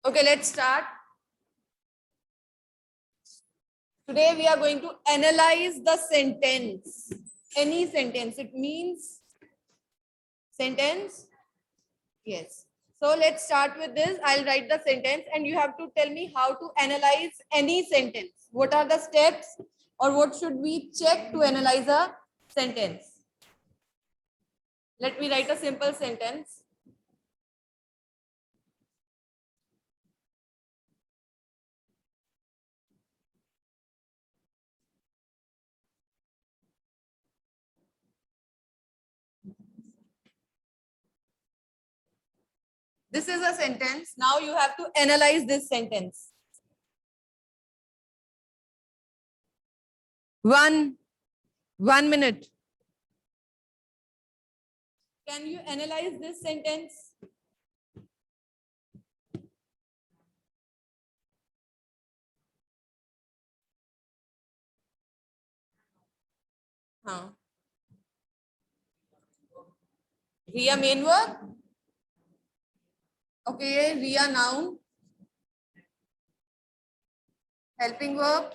Okay, let's start. Today we are going to analyze the sentence. Any sentence. It means sentence. Yes. So let's start with this. I'll write the sentence and you have to tell me how to analyze any sentence. What are the steps or what should we check to analyze a sentence? Let me write a simple sentence. This is a sentence. Now you have to analyze this sentence. One minute. Can you analyze this sentence? हाँ. Ria main verb. Okay, Ria noun. Helping verb.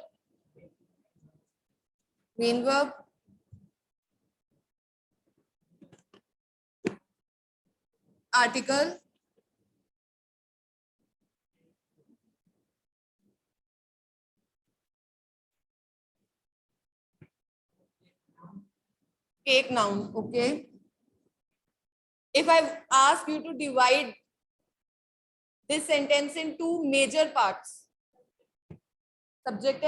Main verb. Article. Cake noun. Okay. If I ask you to divide this sentence in two major parts, subject,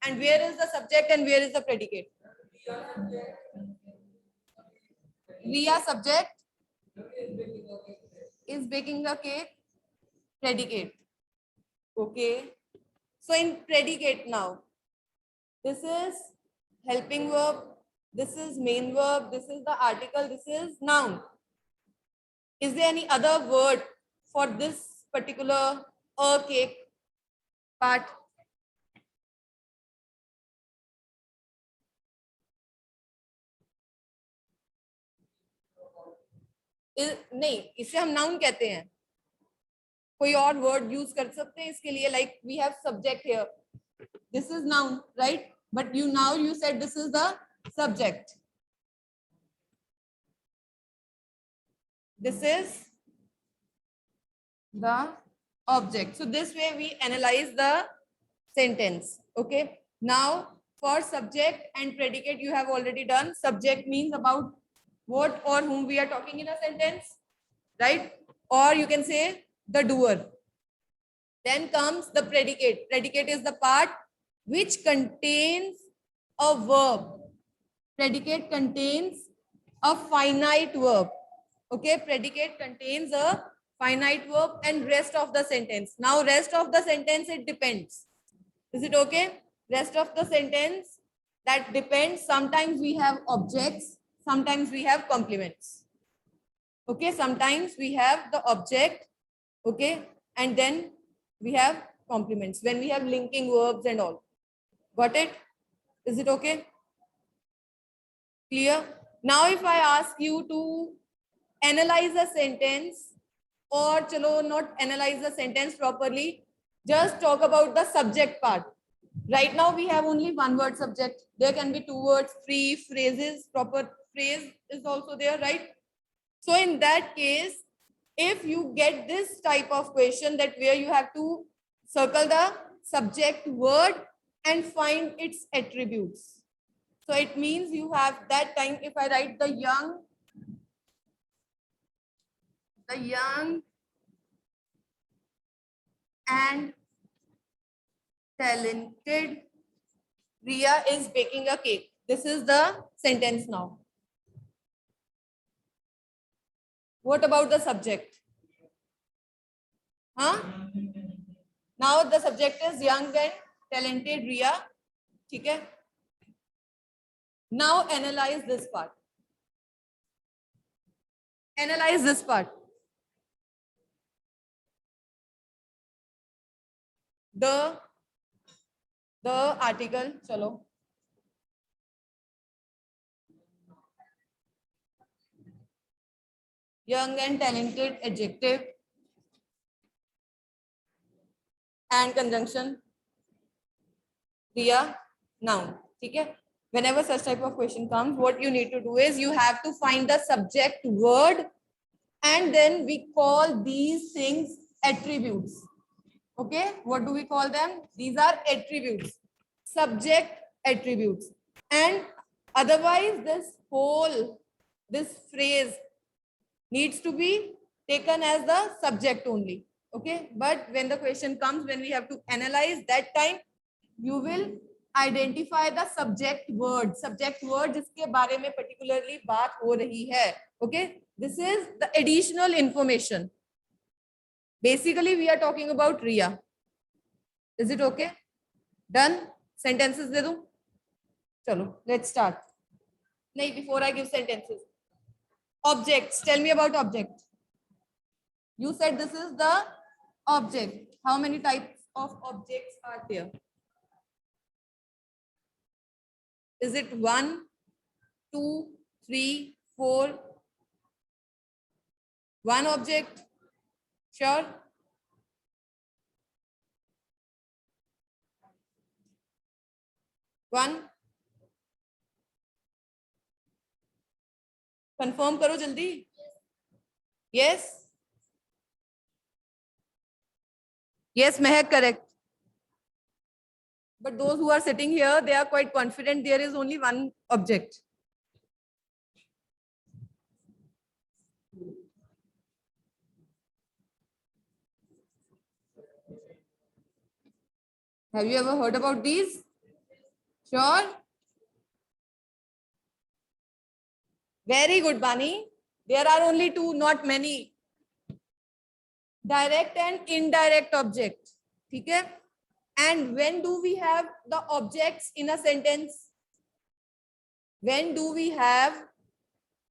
and where is the subject and where is the predicate? Ria subject is baking the cake, predicate. Okay. So in predicate now, this is helping verb, this is main verb, this is the article, this is noun. Is there any other word for this particular a cake part? नहीं, इसे हम noun कहते हैं. कोई और word use कर सकते हैं इसके लिए, like we have subject here. This is noun, right? But you now you said this is the subject. This is the object. So this way we analyze the sentence. Okay. Now for subject and predicate you have already done. Subject means about what or whom we are talking in a sentence, right? Or you can say the doer. Then comes the predicate. Predicate is the part which contains a verb. Predicate contains a finite verb. Okay, predicate contains a finite verb and rest of the sentence. Now rest of the sentence, it depends. Is it okay? Rest of the sentence, that depends. Sometimes we have objects, sometimes we have complements. Okay, sometimes we have the object, okay, and then we have complements when we have linking verbs and all. Got it? Is it okay? Clear? Now if I ask you to analyze a sentence, or chalo not analyze the sentence properly, just talk about the subject part. Right now we have only one word subject. There can be two words, three phrases, proper phrase is also there, right? So in that case, if you get this type of question that where you have to circle the subject word and find its attributes. So it means you have that time. If I write the young and talented Ria is baking a cake. This is the sentence now. What about the subject? Huh? Now the subject is young and talented Ria. Okay? Now analyze this part. Analyze this part. The article, chalo. Young and talented, adjective. and conjunction kriya noun. ठीक है. Whenever such type of question comes, what you need to do is you have to find the subject word, and then we call these things attributes. Okay, what do we call them? These are attributes, subject attributes. And otherwise this phrase needs to be taken as the subject only. Okay, but when the question comes, when we have to analyze, that time you will identify the subject word जिसके बारे में particularly बात हो रही है. Okay, this is the additional information. Basically we are talking about Riya. Is it okay? Done? Sentences दे दूं? चलो, let's start. नहीं, before I give sentences. Objects. Tell me about object. You said this is the object. How many types of objects are there? Is it 1, 2, 3, 4? One object? Sure. One. Confirm करो जल्दी. Yes. Yes, Mehak, correct. But those who are sitting here, they are quite confident there is only one object. Have you ever heard about these? Sure. Very good, Bani. There are only two, not many. Direct and indirect object. Okay? And when do we have the objects in a sentence? When do we have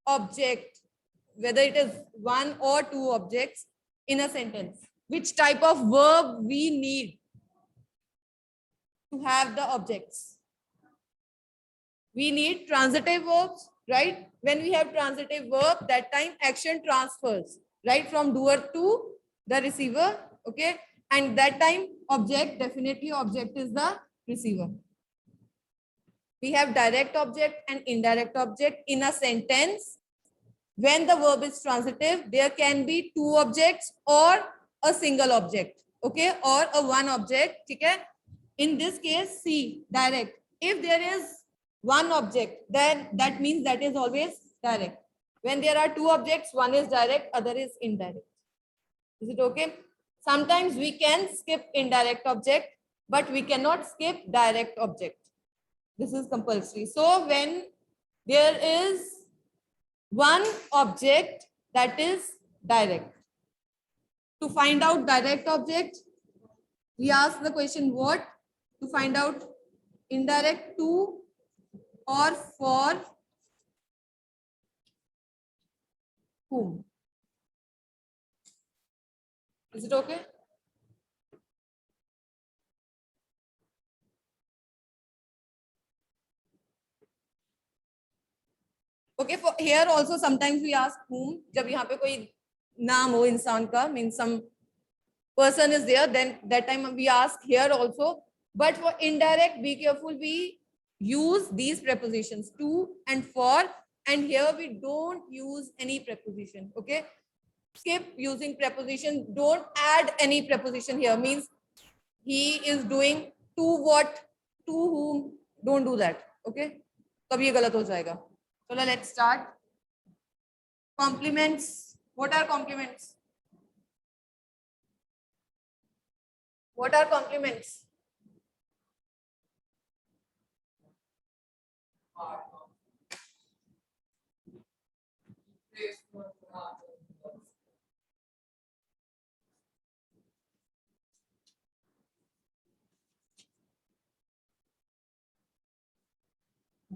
object, whether it is one or two objects in a sentence? Which type of verb we need to have the objects? We need transitive verbs, right? When we have transitive verb, that time action transfers, right, from doer to the receiver. Okay, and that time object, definitely object is the receiver. We have direct object and indirect object in a sentence. When the verb is transitive, there can be two objects or a single object. Okay, or a one object. Okay, in this case, C, direct. If there is one object, then that means that is always direct. When there are two objects, one is direct, other is indirect. Is it okay? Sometimes we can skip indirect object, but we cannot skip direct object. This is compulsory. So when there is one object, that is direct. To find out direct object, we ask the question what? To find out indirect, to or for whom? Is it okay? Okay, for here also sometimes we ask whom. जब यहाँ पे कोई नाम हो इंसान का, means some person is there, then that time we ask here also. But for indirect, be careful, we use these prepositions to and for, and here we don't use any preposition. Okay, skip using preposition. Don't add any preposition here. Means he is doing to what, to whom. Don't do that. Okay, तब ये गलत हो जाएगा. So let's start. Compliments. What are compliments? What are compliments?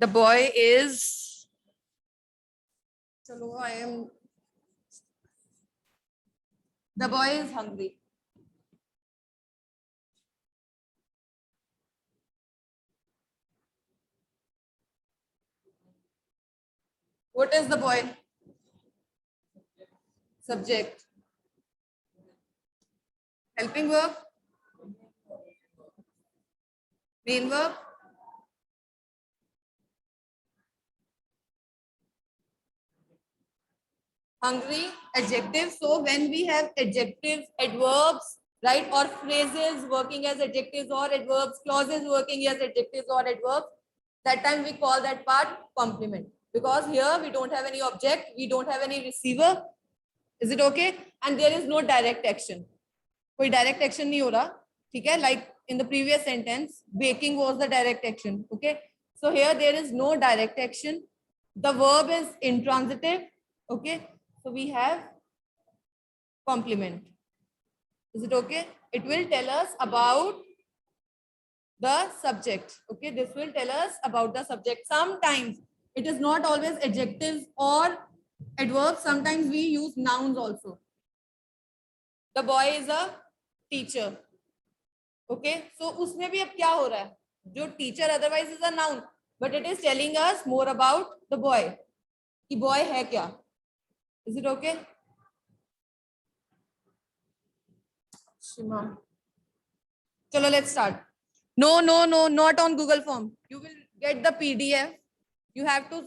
The boy is, chalo, the boy is hungry. What is the boy? Subject. Helping verb? Main verb. Hungry, adjective. So when we have adjectives, adverbs, right, or phrases working as adjectives or adverbs, clauses working as adjectives or adverbs, that time we call that part complement. Because here we don't have any object, we don't have any receiver. Is it okay? And there is no direct action. कोई direct action नहीं हो रहा, ठीक है? Like in the previous sentence, baking was the direct action. Okay. So here there is no direct action. The verb is intransitive. Okay. So we have complement. Is it okay? It will tell us about the subject. Okay. This will tell us about the subject. Sometimes it is not always adjectives or adverbs. Sometimes we use nouns also. The boy is a teacher. Okay. So उसमें भी अब क्या हो रहा है? जो teacher otherwise is a noun, but it is telling us more about the boy. कि boy है क्या? Is it okay? Shima. Chalo, let's start. No, not on Google Form. You will get the PDF. You have to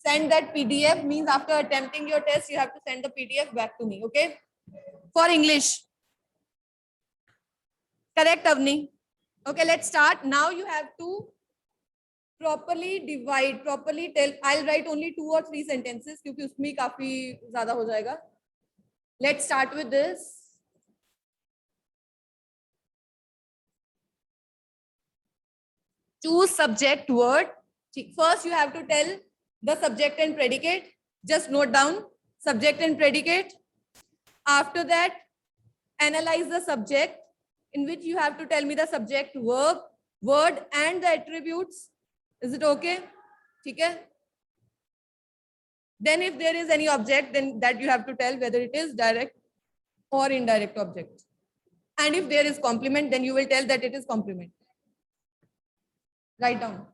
send that PDF. Means after attempting your test, you have to send the PDF back to me. Okay? For English. Correct, Avni? Okay, let's start. Now you have to properly divide, properly tell. I'll write only 2 or 3 sentences क्योंकि उसमें काफी ज़्यादा हो जाएगा. Let's start with this. Choose subject word. First, you have to tell the subject and predicate. Just note down subject and predicate. After that, analyze the subject, in which you have to tell me the subject, verb, word, and the attributes. Is it okay? Okay. Then if there is any object, then that you have to tell whether it is direct or indirect object. And if there is complement, then you will tell that it is complement. Write down.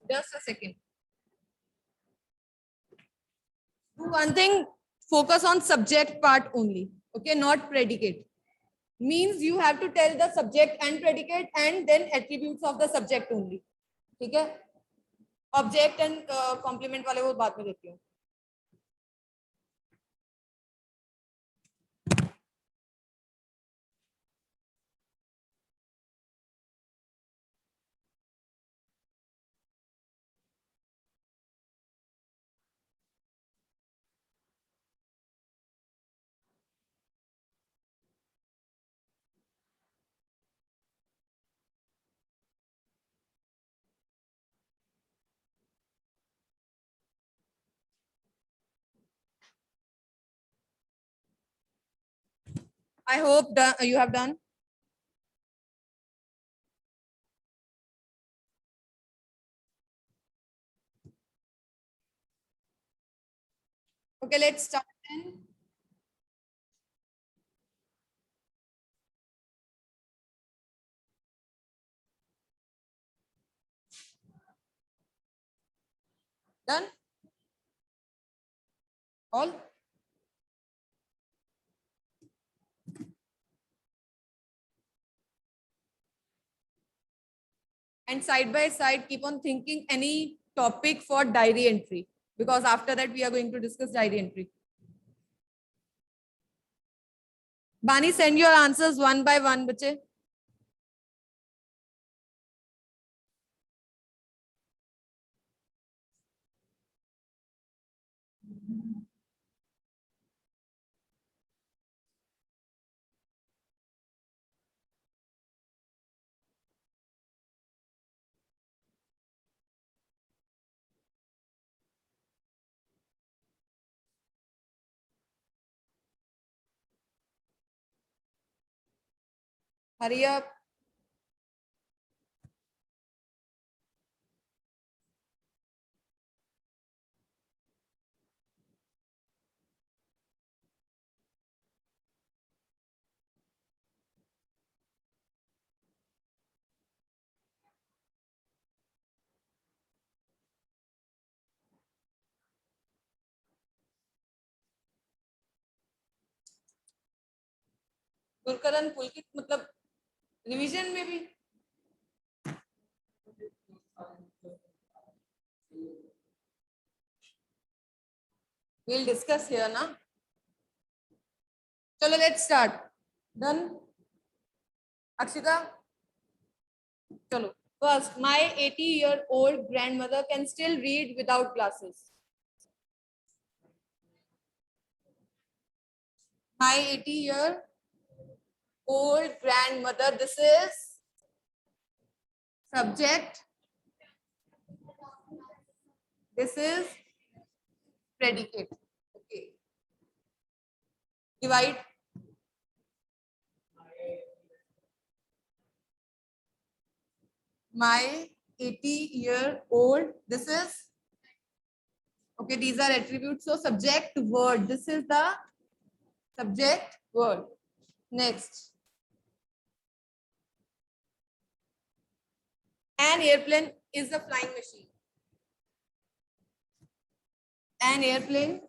Just a second. Do one thing. focus on subject part only. Okay, not predicate. Means you have to tell the subject and predicate and then attributes of the subject only. ठीक है? Object and complement वाले वो बाद में देती हूँ. I hope you have done. Okay, let's start then. Done? All? And side by side, keep on thinking any topic for diary entry, because after that we are going to discuss diary entry. Bani, send your answers one by one, bache. Hurry up. Gurkaran पुलकित मतलब revision में भी we'll discuss here ना. चलो let's start. Done. Akshita. चलो. First, my 80-year-old grandmother can still read without glasses. My 80-year-old grandmother. This is subject. This is predicate. Okay. Divide. My 80-year-old. This is. Okay, these are attributes. So subject word. This is the subject word. Next. An airplane is a flying machine. An airplane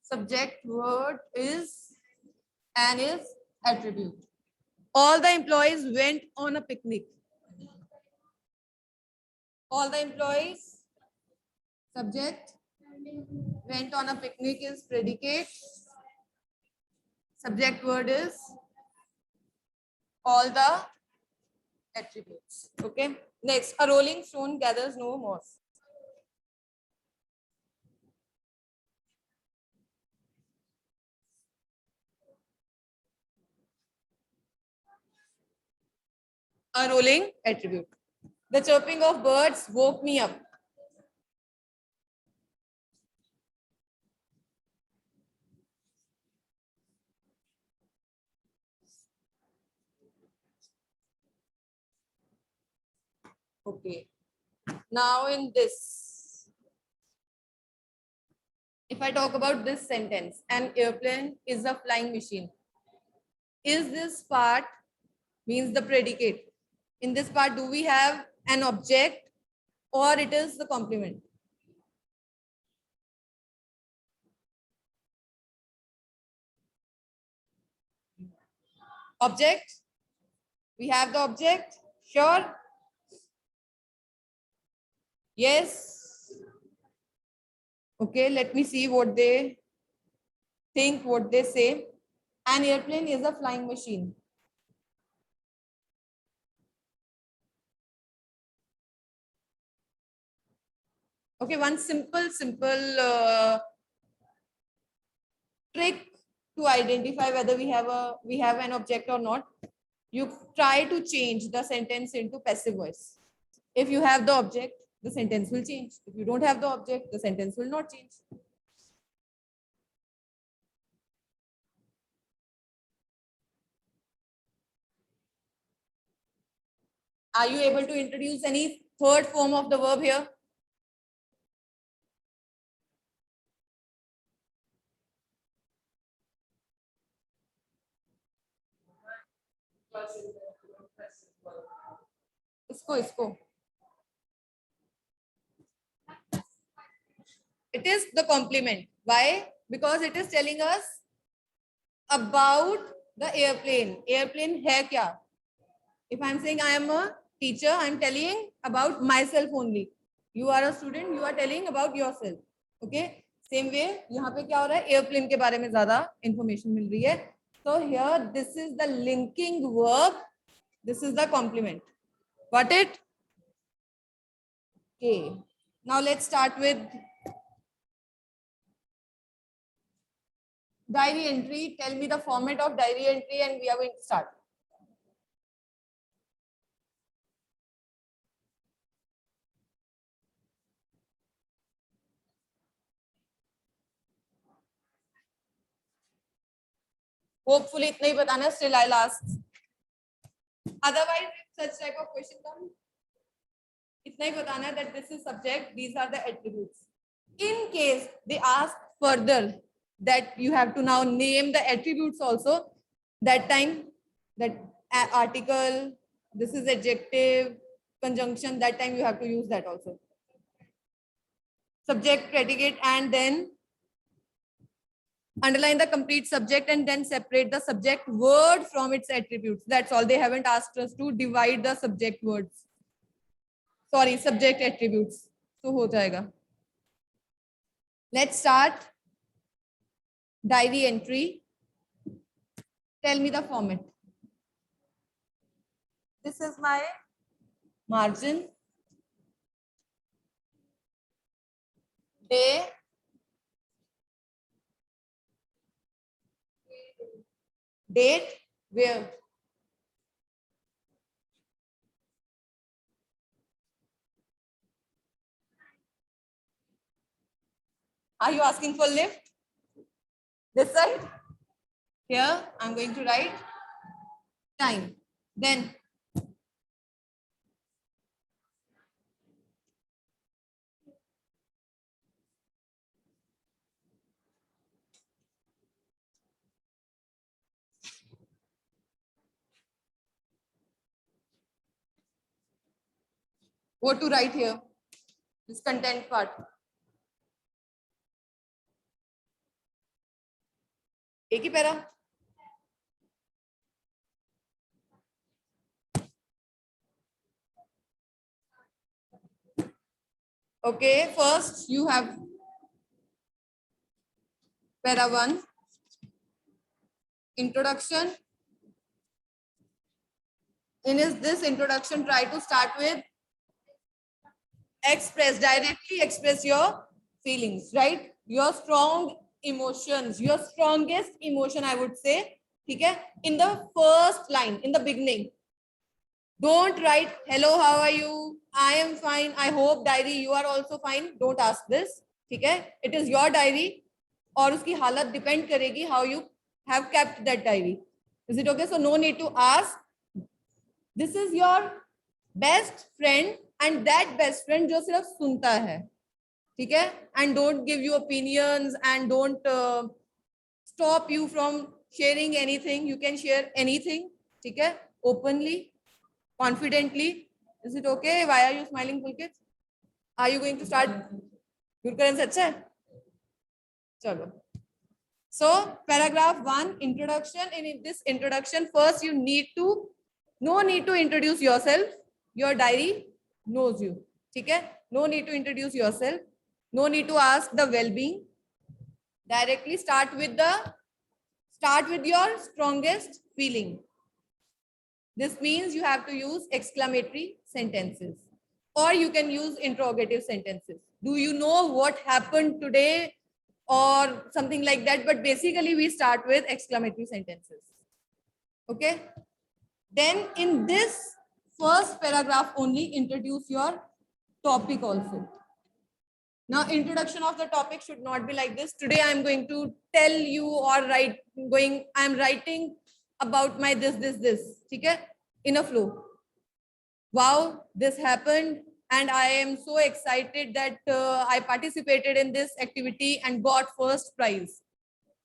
subject word is and is attribute. All the employees went on a picnic. All the employees subject went on a picnic is predicate. Subject word is all the attributes. Okay. Next, a rolling stone gathers no moss. A rolling attribute. The chirping of birds woke me up. Okay. Now in this, if I talk about this sentence, an airplane is a flying machine. Is this part means the predicate. In this part, do we have an object or it is the complement? Object. We have the object. Sure. Yes. Okay, let me see what they think, what they say. An airplane is a flying machine. Okay, one simple trick to identify whether we have an object or not. You try to change the sentence into passive voice. If you have the object, the sentence will change. If you don't have the object, the sentence will not change. Are you able to introduce any third form of the verb here? इसको. It is the complement. Why? Because it is telling us about the airplane. Airplane hai kya? If I'm saying I am a teacher, I'm telling about myself only. You are a student, you are telling about yourself. Okay? Same way, यहाँ पे क्या हो रहा है? Airplane के बारे में ज़्यादा information मिल रही है. So here, this is the linking verb. This is the complement. Got it? Okay. Now let's start with diary entry. Tell me the format of diary entry and we are going to start. Hopefully itna hi batana, still I'll ask. Otherwise, if such type of question comes, itna hi batana that this is subject, these are the attributes. In case they ask further that you have to now name the attributes also, that time, that article, this is adjective, conjunction, that time you have to use that also. Subject, predicate, and then underline the complete subject and then separate the subject word from its attributes. That's all. They haven't asked us to divide the subject words. Sorry, subject attributes. So ho jayega. Let's start. Diary entry. Tell me the format. This is my margin. Day. Date. Where? Are you asking for lift? This side? Here, I'm going to write time. Then what to write here? This content part. एक ही para. Okay, first you have para 1, introduction. In this introduction, try to start with directly express your feelings, right? Your strong emotions, your strongest emotion, I would say, okay? In the first line, in the beginning. Don't write, hello, how are you? I am fine. I hope diary, you are also fine. Don't ask this, okay? It is your diary और उसकी हालत depend करेगी how you have kept that diary. Is it okay? So no need to ask. This is your best friend and that best friend जो सिर्फ सुनता है, ठीक है? And don't give you opinions and don't stop you from sharing anything. You can share anything, ठीक है? Openly. confidently. Is it okay? Why are you smiling, Pulkit? Are you going to start Gurkaran se acha hai? Chalo. So paragraph 1, introduction. In this introduction, first you need to, no need to introduce yourself. Your diary knows you. Okay? No need to introduce yourself. No need to ask the well-being. Directly start with your strongest feeling. This means you have to use exclamatory sentences, or you can use interrogative sentences. Do you know what happened today? Or something like that. But basically we start with exclamatory sentences. Okay. Then in this first paragraph only introduce your topic also. Now introduction of the topic should not be like this. Today I am going to tell you, or I am writing about my this. Okay? In a flow. Wow, this happened and I am so excited that I participated in this activity and got first prize.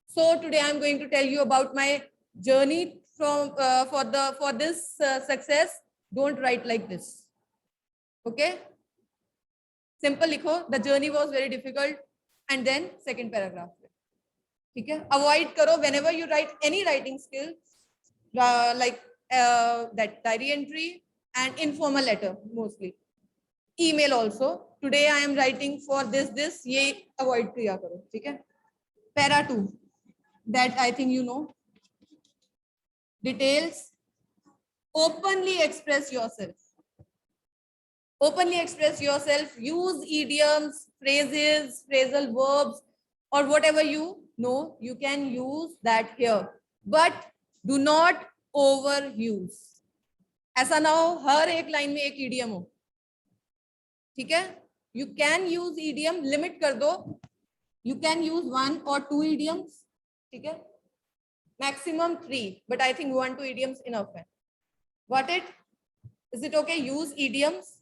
So today I'm going to tell you about my journey from for this success. Don't write like this. Okay? Simple likho. The journey was very difficult. And then second paragraph. Okay? Avoid karo whenever you write any writing skill, like that diary entry and informal letter mostly. Email also. Today I am writing for this. Ye avoid kiya karo. Okay? Para 2. That I think you know. Details. Openly express yourself. Openly express yourself. Use idioms, phrases, phrasal verbs, or whatever you know. You can use that here. But do not overuse. ऐसा ना हो हर एक line में एक idiom हो. ठीक है? You can use idiom. Limit कर दो. You can use 1 or 2 idioms. ठीक है? Maximum 3. But I think 1, 2 idioms enough. Got it? Is it okay? Use idioms.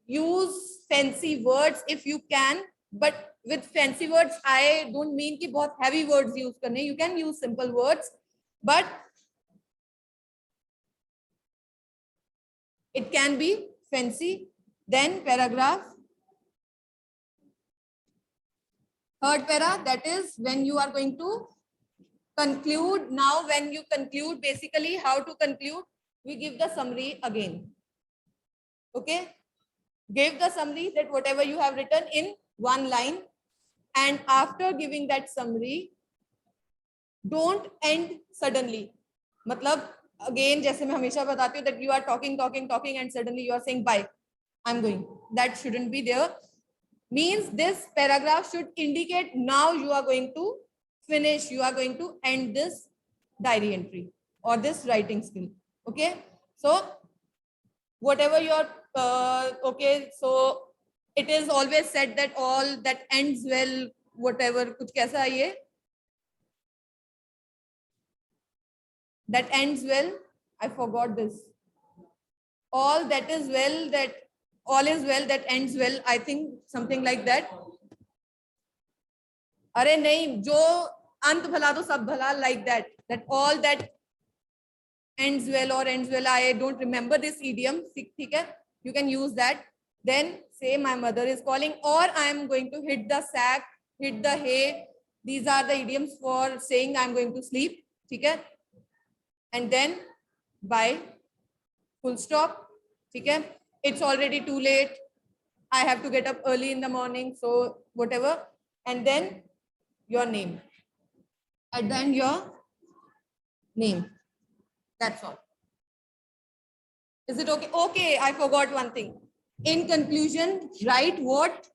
Use fancy words if you can. But with fancy words, I don't mean कि बहुत heavy words use करने. You can use simple words. But it can be fancy. Then paragraph. Third para, that is when you are going to conclude. Now when you conclude, basically how to conclude, we give the summary again. Okay? Give the summary that whatever you have written in 1 line, and after giving that summary, don't end suddenly. मतलब again जैसे मैं हमेशा बताती हूँ that you are talking and suddenly you are saying bye, I'm going. That shouldn't be there. Means this paragraph should indicate now you are going to finish, you are going to end this diary entry or this writing skill. Okay? So whatever your okay, so it is always said that all that ends well, whatever, कुछ कैसा है ये? That ends well. I forgot this. All that is well, that all is well that ends well. I think something like that. अरे नहीं, जो अंत भला तो सब भला, like that. That all that ends well or ends well. I don't remember this idiom. ठीक है? You can use that. Then say my mother is calling, or I am going to hit the sack, hit the hay. These are the idioms for saying I'm going to sleep. ठीक है? And then bye, full stop. Okay? It's already too late. I have to get up early in the morning, so whatever. And then your name. At the end, your name. That's all. Is it okay? Okay, I forgot one thing. In conclusion, write what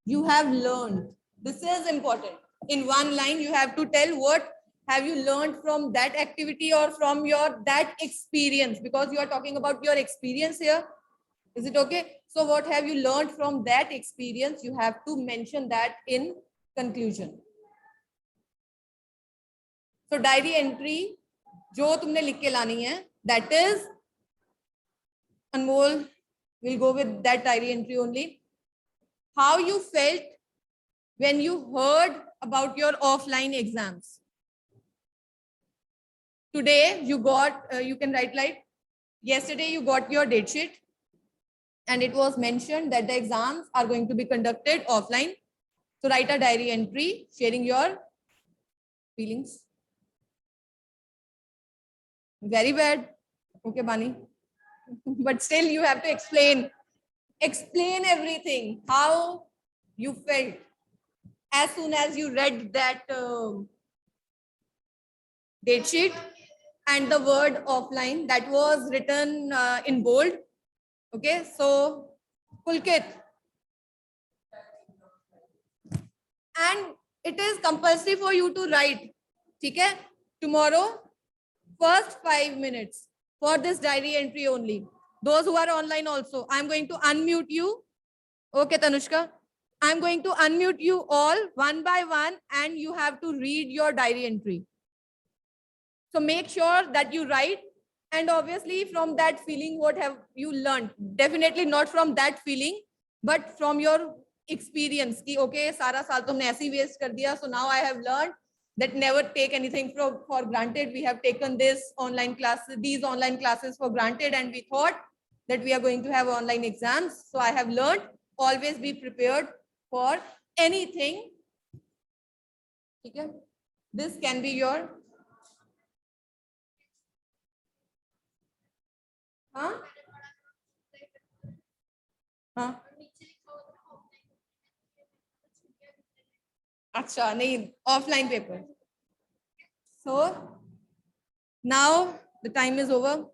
you have learned. This is important. In 1 line, you have to tell what have you learned from that activity or from your that experience, because you are talking about your experience here. Is it okay? So what have you learned from that experience? You have to mention that in conclusion. So diary entry जो तुमने लिख के लानी है, that is Anmol will go with that diary entry only. How you felt when you heard about your offline exams. Today you got, you can write like, yesterday you got your date sheet and it was mentioned that the exams are going to be conducted offline. So write a diary entry sharing your feelings. Very bad. Okay, Bani. But still you have to explain everything, how you felt as soon as you read that date sheet and the word offline that was written in bold. Okay, so Pulkit, and it is compulsory for you to write. Okay, tomorrow, first 5 minutes for this diary entry only. Those who are online also, I'm going to unmute you. Okay, Tanushka, I'm going to unmute you all one by one and you have to read your diary entry. So make sure that you write, and obviously from that feeling, what have you learned? Definitely not from that feeling, but from your experience. Ki, okay, सारा साल तुमने ऐसे ही waste कर दिया. So now I have learned that never take anything for granted. We have taken these online classes for granted, and we thought that we are going to have online exams. So I have learned, always be prepared for anything. Okay? This can be your हाँ हाँ अच्छा नहीं offline paper. So now the time is over.